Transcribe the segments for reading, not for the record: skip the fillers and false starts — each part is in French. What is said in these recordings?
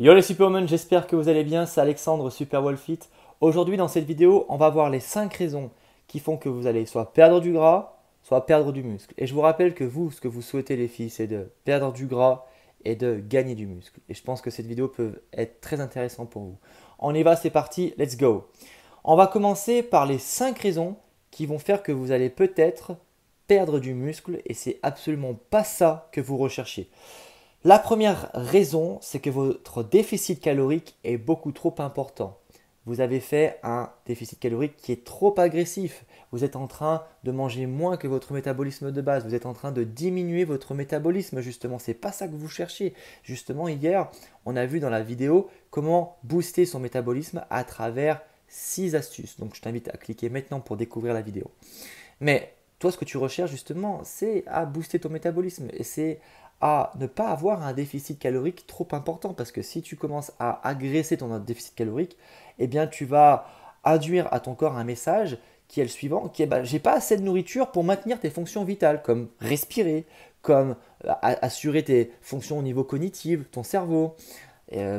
Yo les Supermen, j'espère que vous allez bien, c'est Alexandre Superwolfit. Aujourd'hui dans cette vidéo, on va voir les 5 raisons qui font que vous allez soit perdre du gras, soit perdre du muscle. Et je vous rappelle que vous, ce que vous souhaitez les filles, c'est de perdre du gras et de gagner du muscle. Et je pense que cette vidéo peut être très intéressante pour vous. On y va, c'est parti, let's go. On va commencer par les 5 raisons qui vont faire que vous allez peut-être perdre du muscle et c'est absolument pas ça que vous recherchez. La première raison, c'est que votre déficit calorique est beaucoup trop important. Vous avez fait un déficit calorique qui est trop agressif. Vous êtes en train de manger moins que votre métabolisme de base. Vous êtes en train de diminuer votre métabolisme, justement. C'est pas ça que vous cherchez. Justement, hier, on a vu dans la vidéo comment booster son métabolisme à travers 6 astuces. Donc, je t'invite à cliquer maintenant pour découvrir la vidéo. Mais toi, ce que tu recherches justement, c'est à booster ton métabolisme et c'est à ne pas avoir un déficit calorique trop important parce que si tu commences à agresser ton déficit calorique, eh bien tu vas induire à ton corps un message qui est le suivant, qui est bah, j'ai pas assez de nourriture pour maintenir tes fonctions vitales comme respirer, comme assurer tes fonctions au niveau cognitif, ton cerveau,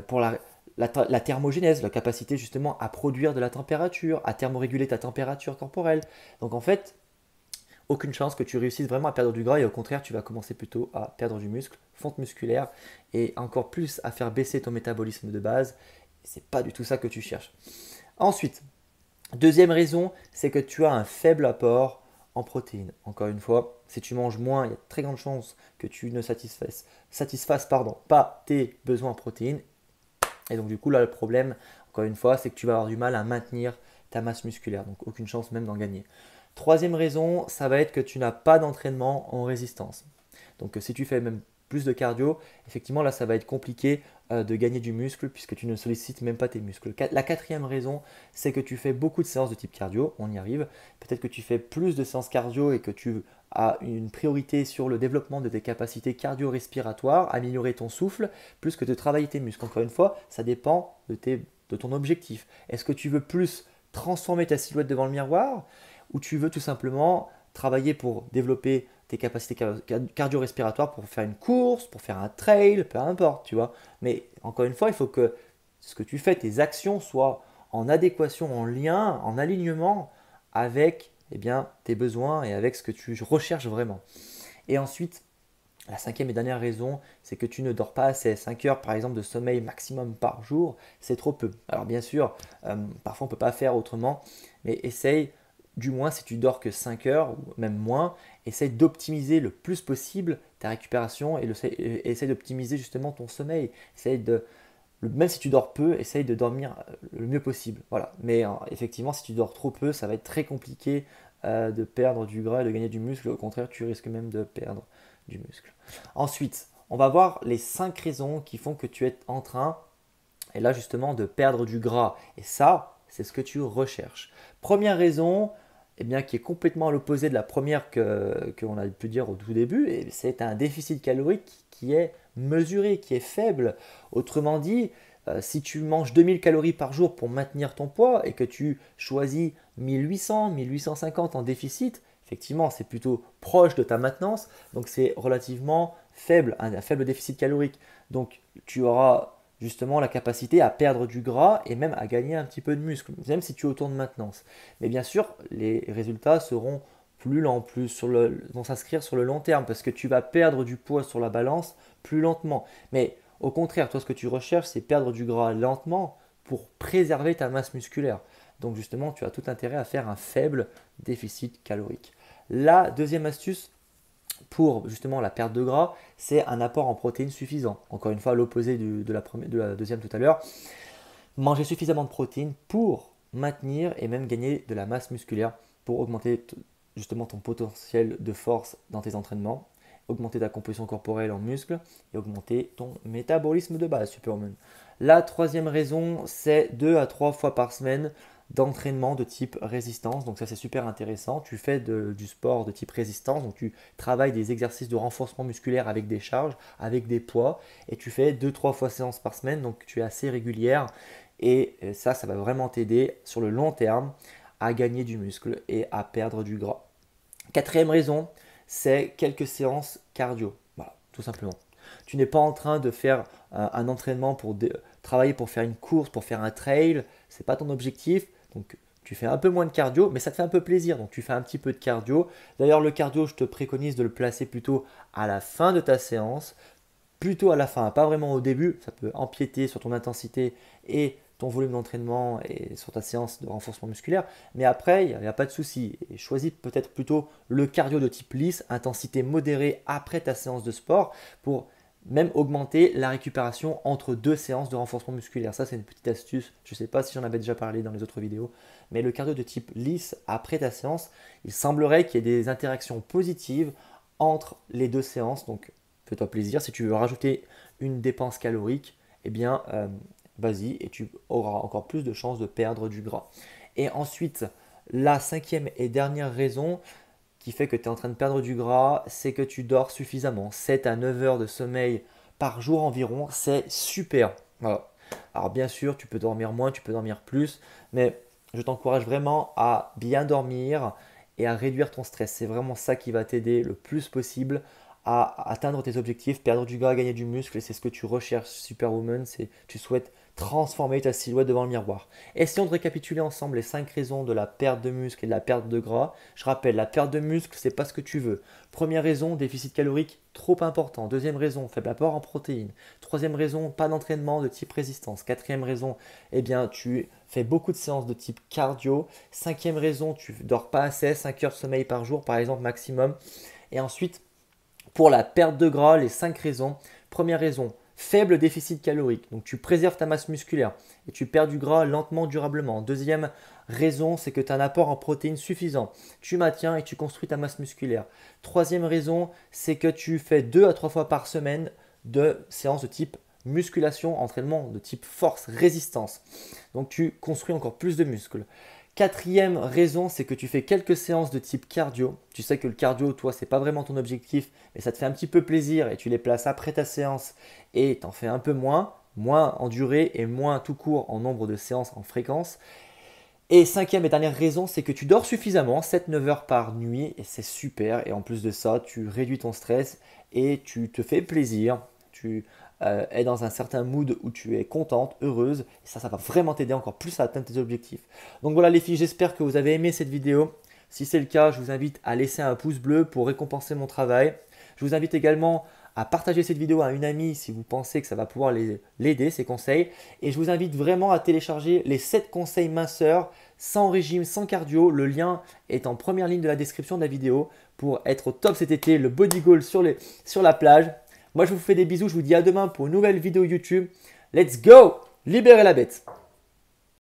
pour la thermogénèse, la capacité justement à produire de la température, à thermoréguler ta température corporelle. Donc en fait, aucune chance que tu réussisses vraiment à perdre du gras et au contraire, tu vas commencer plutôt à perdre du muscle, fonte musculaire et encore plus à faire baisser ton métabolisme de base. C'est pas du tout ça que tu cherches. Ensuite, deuxième raison, c'est que tu as un faible apport en protéines. Encore une fois, si tu manges moins, il y a de très grandes chances que tu ne satisfasses pas tes besoins en protéines. Et donc du coup, là, le problème, encore une fois, c'est que tu vas avoir du mal à maintenir ta masse musculaire. Donc aucune chance même d'en gagner. Troisième raison, ça va être que tu n'as pas d'entraînement en résistance. Donc si tu fais même plus de cardio, effectivement là ça va être compliqué de gagner du muscle puisque tu ne sollicites même pas tes muscles. La quatrième raison, c'est que tu fais beaucoup de séances de type cardio, on y arrive. Peut-être que tu fais plus de séances cardio et que tu as une priorité sur le développement de tes capacités cardio-respiratoires, améliorer ton souffle, plus que de travailler tes muscles. Encore une fois, ça dépend de ton objectif. Est-ce que tu veux plus transformer ta silhouette devant le miroir ou tu veux tout simplement travailler pour développer tes capacités cardio-respiratoires pour faire une course, pour faire un trail, peu importe, tu vois. Mais encore une fois, il faut que ce que tu fais, tes actions soient en adéquation, en lien, en alignement avec eh bien, tes besoins et avec ce que tu recherches vraiment. Et ensuite, la cinquième et dernière raison, c'est que tu ne dors pas assez. 5 heures par exemple de sommeil maximum par jour, c'est trop peu. Alors bien sûr, parfois on ne peut pas faire autrement, mais essaye, du moins si tu dors que 5 heures ou même moins, essaye d'optimiser le plus possible ta récupération et essaye d'optimiser justement ton sommeil. Même si tu dors peu, essaye de dormir le mieux possible. Voilà. Mais effectivement, si tu dors trop peu, ça va être très compliqué de perdre du gras et de gagner du muscle. Au contraire, tu risques même de perdre du muscle. Ensuite, on va voir les 5 raisons qui font que tu es en train, et là justement, de perdre du gras. Et ça, c'est ce que tu recherches. Première raison, eh bien, qui est complètement à l'opposé de la première qu'on a pu dire au tout début, et c'est un déficit calorique qui est mesuré, qui est faible. Autrement dit, si tu manges 2000 calories par jour pour maintenir ton poids et que tu choisis 1800, 1850 en déficit, effectivement, c'est plutôt proche de ta maintenance, donc c'est relativement faible, un faible déficit calorique. Donc tu auras justement la capacité à perdre du gras et même à gagner un petit peu de muscle, même si tu es autour de maintenance. Mais bien sûr, les résultats seront plus lents, vont s'inscrire sur le long terme parce que tu vas perdre du poids sur la balance plus lentement. Mais au contraire, toi, ce que tu recherches, c'est perdre du gras lentement pour préserver ta masse musculaire. Donc justement, tu as tout intérêt à faire un faible déficit calorique. La deuxième astuce pour justement la perte de gras, c'est un apport en protéines suffisant. Encore une fois, à l'opposé de la deuxième tout à l'heure. Manger suffisamment de protéines pour maintenir et même gagner de la masse musculaire pour augmenter justement ton potentiel de force dans tes entraînements, augmenter ta composition corporelle en muscles et augmenter ton métabolisme de base, Superman. La troisième raison, c'est 2 à 3 fois par semaine d'entraînement de type résistance. Donc ça c'est super intéressant. Tu fais du sport de type résistance, donc tu travailles des exercices de renforcement musculaire avec des charges, avec des poids, et tu fais 2-3 fois séance par semaine, donc tu es assez régulière. Et ça va vraiment t'aider sur le long terme à gagner du muscle et à perdre du gras. Quatrième raison, c'est quelques séances cardio. Voilà, tout simplement. Tu n'es pas en train de faire un entraînement pour travailler pour faire une course, pour faire un trail. Ce n'est pas ton objectif. Donc, tu fais un peu moins de cardio, mais ça te fait un peu plaisir. Donc, tu fais un petit peu de cardio. D'ailleurs, le cardio, je te préconise de le placer plutôt à la fin de ta séance. Plutôt à la fin, pas vraiment au début. Ça peut empiéter sur ton intensité et ton volume d'entraînement et sur ta séance de renforcement musculaire. Mais après, il n'y a pas de souci. Et choisis peut-être plutôt le cardio de type lisse, intensité modérée après ta séance de sport pour même augmenter la récupération entre deux séances de renforcement musculaire. Ça, c'est une petite astuce. Je ne sais pas si j'en avais déjà parlé dans les autres vidéos. Mais le cardio de type lisse après ta séance, il semblerait qu'il y ait des interactions positives entre les deux séances. Donc, fais-toi plaisir. Si tu veux rajouter une dépense calorique, eh bien, vas-y et tu auras encore plus de chances de perdre du gras. Et ensuite, la cinquième et dernière raison qui fait que tu es en train de perdre du gras, c'est que tu dors suffisamment. 7 à 9 heures de sommeil par jour environ, c'est super. Voilà. Alors bien sûr, tu peux dormir moins, tu peux dormir plus, mais je t'encourage vraiment à bien dormir et à réduire ton stress. C'est vraiment ça qui va t'aider le plus possible à atteindre tes objectifs, perdre du gras, gagner du muscle, et c'est ce que tu recherches, Superwoman, c'est tu souhaites transformer ta silhouette devant le miroir. Essayons de récapituler ensemble les 5 raisons de la perte de muscle et de la perte de gras. Je rappelle, la perte de muscle, c'est pas ce que tu veux. Première raison, déficit calorique trop important. Deuxième raison, faible apport en protéines. Troisième raison, pas d'entraînement de type résistance. Quatrième raison, eh bien, tu fais beaucoup de séances de type cardio. Cinquième raison, tu dors pas assez, 5 heures de sommeil par jour par exemple maximum. Et ensuite, pour la perte de gras, les 5 raisons. Première raison, faible déficit calorique. Donc tu préserves ta masse musculaire et tu perds du gras lentement, durablement. Deuxième raison, c'est que tu as un apport en protéines suffisant. Tu maintiens et tu construis ta masse musculaire. Troisième raison, c'est que tu fais 2 à 3 fois par semaine de séances de type musculation, entraînement de type force, résistance. Donc tu construis encore plus de muscles. Quatrième raison, c'est que tu fais quelques séances de type cardio. Tu sais que le cardio, toi, c'est pas vraiment ton objectif, mais ça te fait un petit peu plaisir et tu les places après ta séance et tu en fais un peu moins en durée et moins tout court en nombre de séances en fréquence. Et cinquième et dernière raison, c'est que tu dors suffisamment, 7-9 heures par nuit et c'est super. Et en plus de ça, tu réduis ton stress et tu te fais plaisir. Tu es dans un certain mood où tu es contente, heureuse. Et ça va vraiment t'aider encore plus à atteindre tes objectifs. Donc voilà les filles, j'espère que vous avez aimé cette vidéo. Si c'est le cas, je vous invite à laisser un pouce bleu pour récompenser mon travail. Je vous invite également à partager cette vidéo à une amie si vous pensez que ça va pouvoir l'aider, ces conseils. Et je vous invite vraiment à télécharger les 7 conseils minceurs sans régime, sans cardio. Le lien est en première ligne de la description de la vidéo pour être au top cet été, le body goal sur la plage. Moi, je vous fais des bisous. Je vous dis à demain pour une nouvelle vidéo YouTube. Let's go! Libérez la bête!